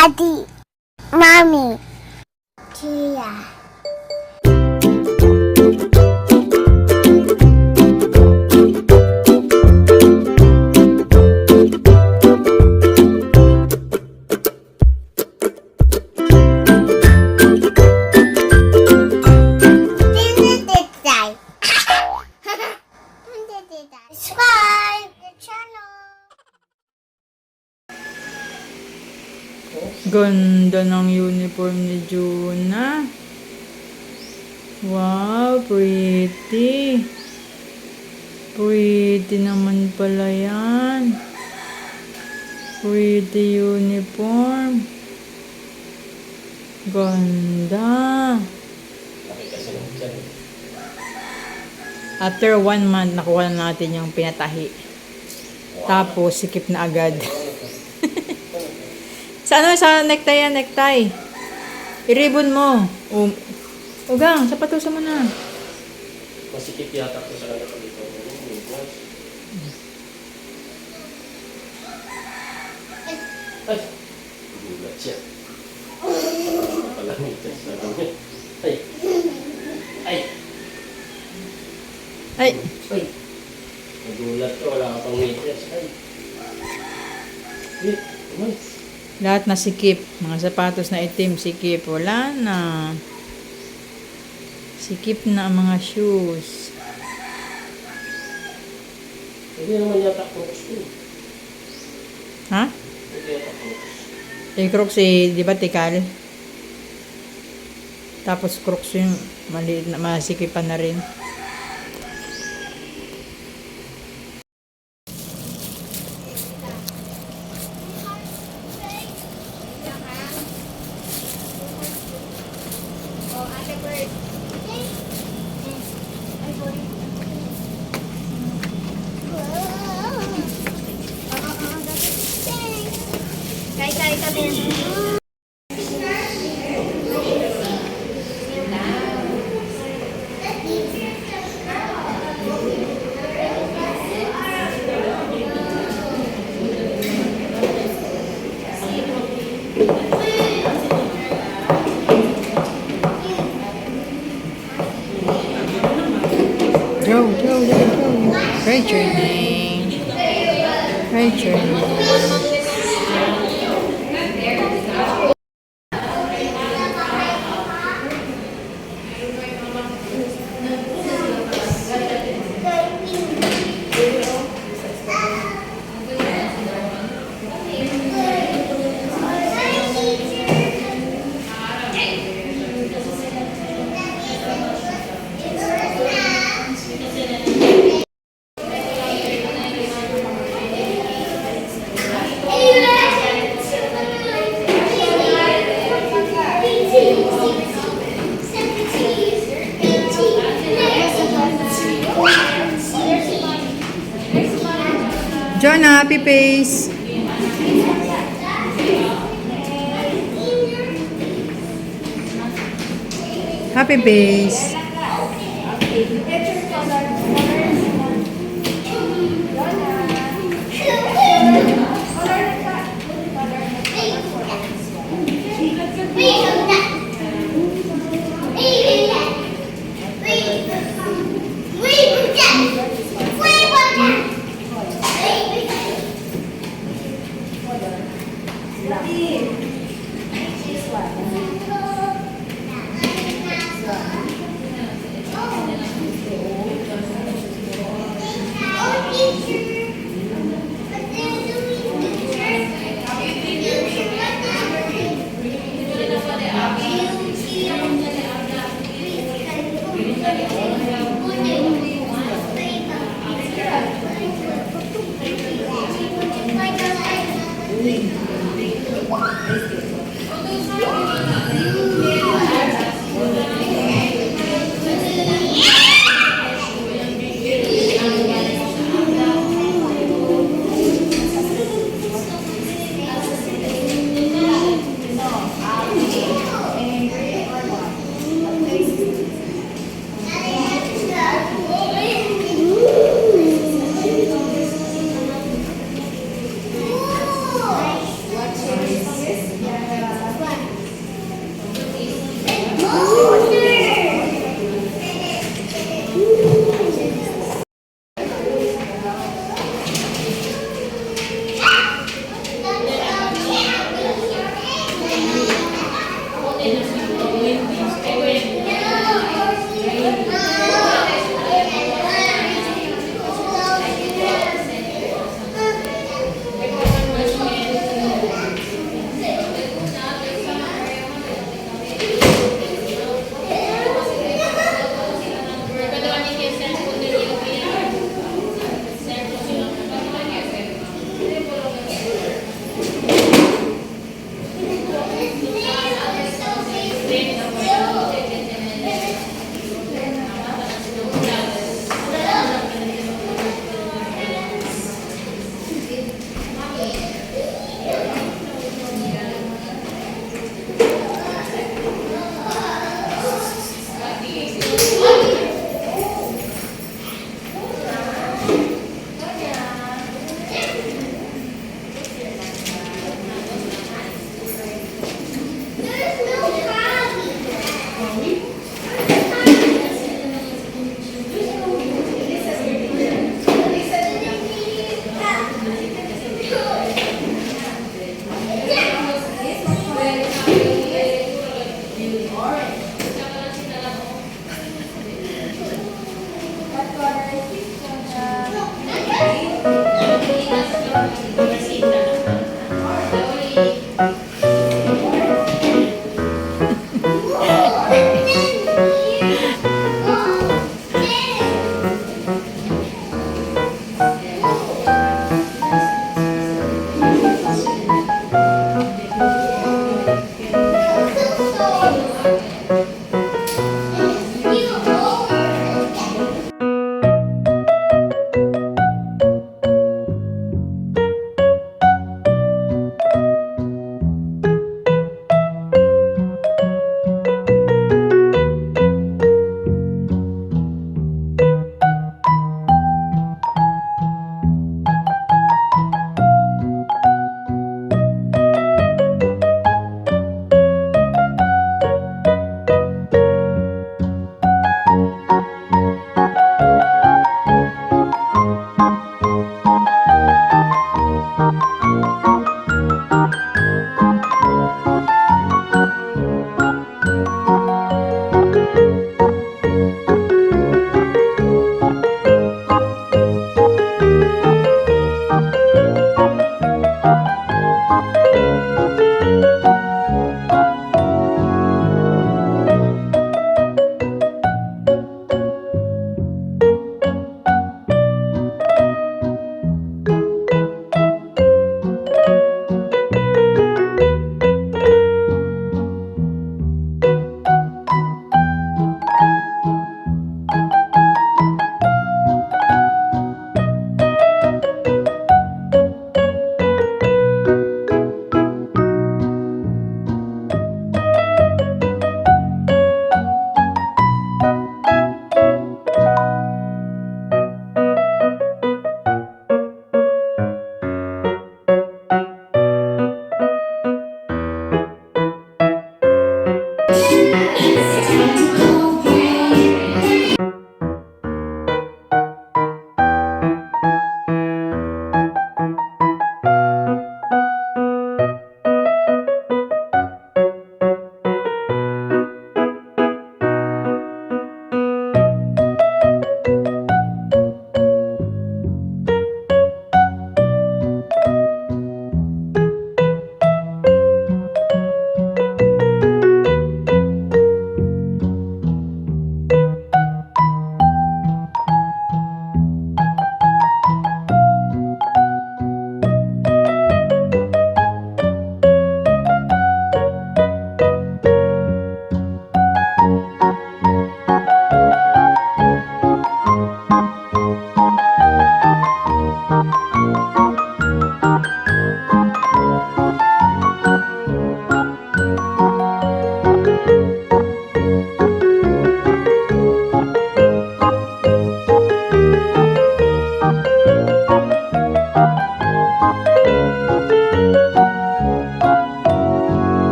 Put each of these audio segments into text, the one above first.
Daddy, Mommy, Tia. Subscribe the channel. Ganda ng uniform ni Juna. Wow, pretty. Pretty naman pala yan. Pretty uniform. Ganda. After 1 month, nakuha na natin yung pinatahi. Tapos, sikip na agad. Sa ano? Sa necktie yan, necktie. I-ribbon mo. Ugang, sapatusan mo na. Masikip yata ko sa kanila dito. Ay! Gulat siya. Palamitas na kami. Ay! Ay! Ay! Ay! Nagulat ko, wala ka pang medyas. Ay! Ay! Ay! Lahat na sikip. Mga sapatos na itim, sikip. Wala na. Sikip na ang mga shoes. Hindi naman yata Crocs ko. Ha? Hindi yata Crocs. Crocs di ba tikal? Tapos Crocs yung maliit na, masikipan na rin. Kay kami. Go. Great training. Great training. John, happy face. Happy face.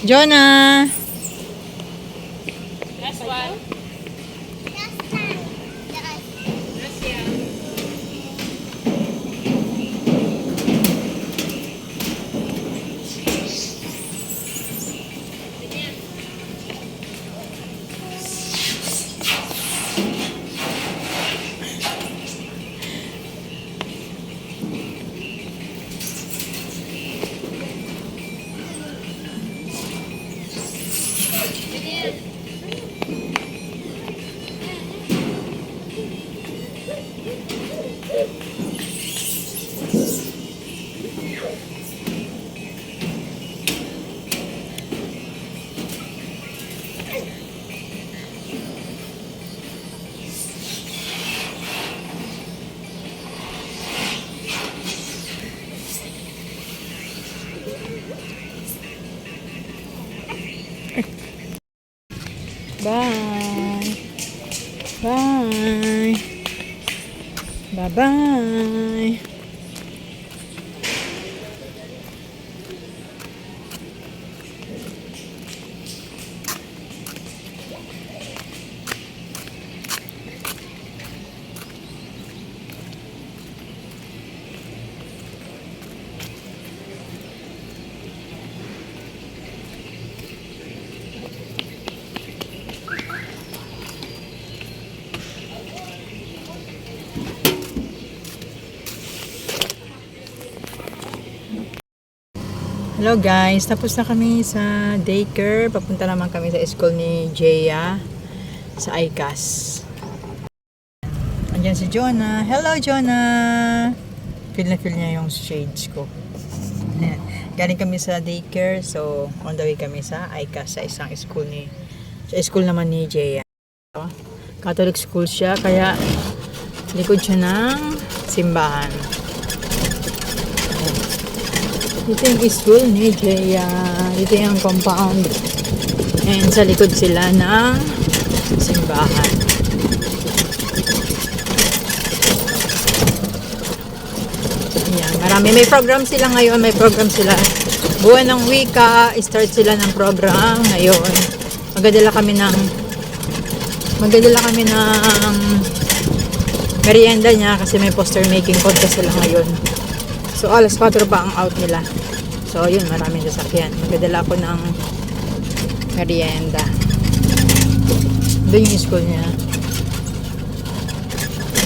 Jonah! Bye! Bye! Bye-bye! Hello guys, tapos na kami sa daycare. Papunta naman kami sa school ni Jaya sa ICAS. Andiyan si Jonah. Hello Jonah! Feel na feel niya yung shades ko. Galing kami sa daycare, so on the way kami sa ICAS sa isang school sa school naman ni Jaya. Catholic school siya, kaya likod siya ng simbahan. Dito yung school ni Jaya. Dito yung compound. And sa likod sila ng simbahan. Ayan, marami. May program sila ngayon. May program sila. Buwan ng wika. Start sila ng program ngayon. Magdadala kami ng merienda niya kasi may poster making contest sila ngayon. So, alas 4 pa ang out nila. So, yun, maraming sasakyan. Magdadala ako ng merienda. Doon yung school niya.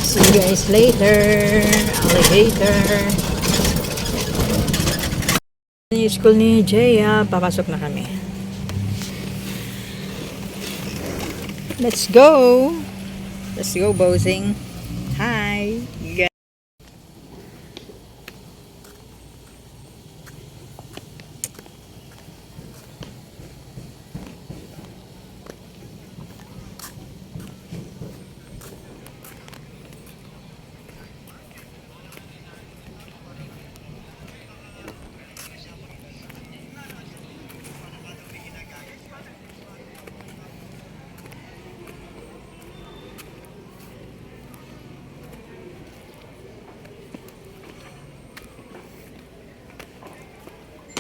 See you guys later. Alligator. Yung school ni Jaya. Papasok na kami. Let's go! Let's go, Bosing. Hi!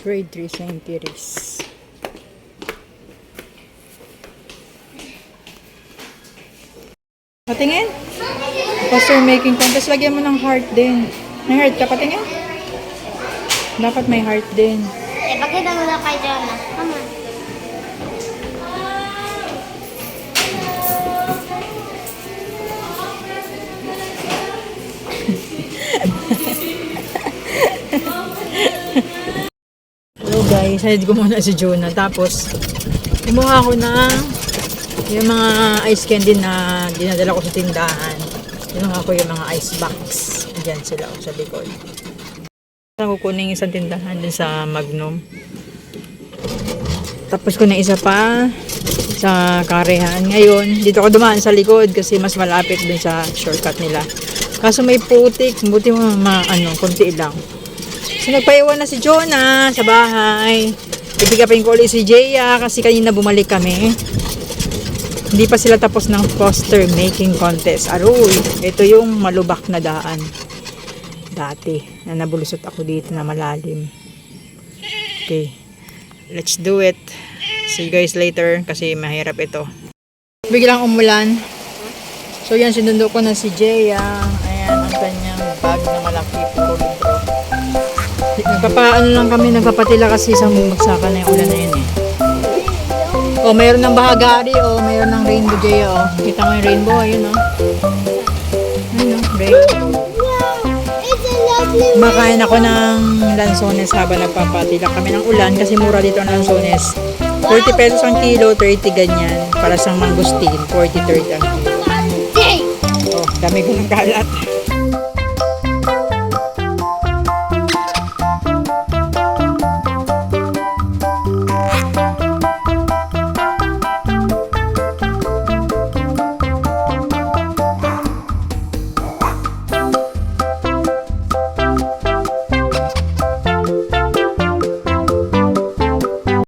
Grade 3 St. Therese. Patingin? Poster making contest. Lagyan mo ng heart din. May heart ka, patingin? Dapat may heart din. Eh, pakita mo na kay Jonah. Come on. Hello guys, halid ko muna si Jonah. Tapos, kumuha ko ng yung mga ice candy na dinadala ko sa tindahan. Kinuha ko yung mga ice box. Diyan sila sa likod. Saan kukunin yung isang tindahan din sa Magnum. Tapos ko na isa pa sa Karehan. Ngayon, dito ako dumaan sa likod kasi mas malapit dun sa shortcut nila. Kaso may putik, buti mo konti lang. So nagpaiwan na si Jonah sa bahay. Ibigapin ko ulit si Jaya kasi kanina bumalik kami. Hindi pa sila tapos ng poster making contest. Aroy, ito yung malubak na daan. Dati, na nabulusot ako dito na malalim. Okay. let's do it. See you guys later kasi mahirap ito. Biglang umulan. So yan, sinundo ko na si Jaya. Ayan, ang kanyang bag na malaki. Puro libro. Nagpapaano lang kami, nagpapatila kasi isang bagsakan na yung ulan na yun eh. O, mayroon ng bahagari o mayroon ng rainbow, Jaya o. Kita mo yung rainbow, ayun o. Ayun o, rainbow. It's a lovely Makain ako ng lansones habang nagpapatila kami ng ulan kasi mura dito ang lansones. 40 pesos ang kilo, 30 ganyan. Para sa mangustin, 40, 30 ang kilo. day. Oh, dami ko ng kalat.